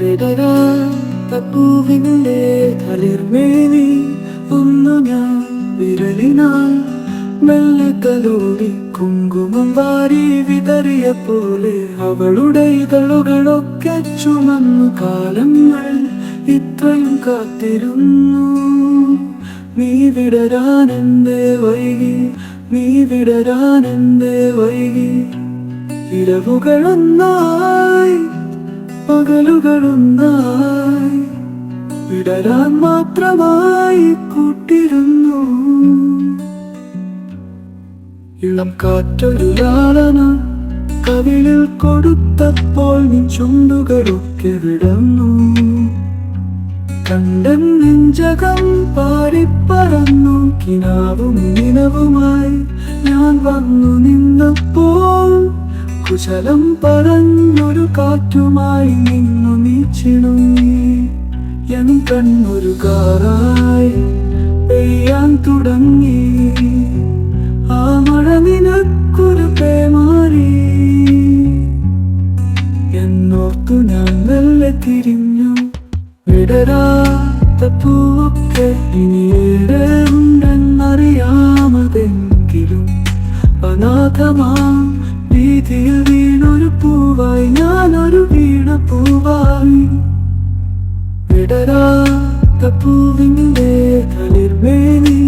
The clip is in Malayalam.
വിടരാത്ത പൂവിന്റെ തളിർമേനി ഒന്നു ഞാൻ വിരലിനാൽ മെല്ലെ തലോടി കുങ്കുമം വാരി വിതറിയ പോലെ അവളുടെ ഇതളുകളൊക്കെ ചുമന്നു കാലങ്ങൾ ഇത്രയും കാത്തിരുന്നു. നീ വിടരാനെന്തേ വൈകി, നീ വിടരാനെന്തേ വൈകി. ഇരവുകളൊന്നായി പകലുകളൊന്നായി വിടരാൻ മാത്രമായി കൂട്ടിരുന്നു. ഇളം കാറ്റൊരു ലാളന കവിളിൽ കൊടുത്തപ്പോൾ നീ ചുണ്ടുകളൊക്കെ വിടർന്നു. കണ്ടൻ നെഞ്ചകം പാറിപ്പറന്നു. കിനാവും നിലവുമായി ഞാൻ വന്നു നിന്നപ്പോൾ കുശലം പറഞ്ഞൊരു കാറ്റുമായി നിന്നു നീ ചിണുങ്ങി. എൻ കണ്ണൊരു കാറായി പെയ്യാൻ തുടങ്ങി. ആ മഴ നിനക്കൊരു പേമാരി എന്നോർത്തു ഞാൻ മെല്ലെ തിരിഞ്ഞു. വിടരാത്ത പൂവൊക്കെ ഇനിയേറെ ഉണ്ടെന്നറിയാമതെങ്കിലും അനാഥമാം വീതിയിൽ വീണൊരു പൂവായി ഞാനൊരു വീണ പൂവായി. വിടരാത്ത പൂവിന്റെ തളിർമേനി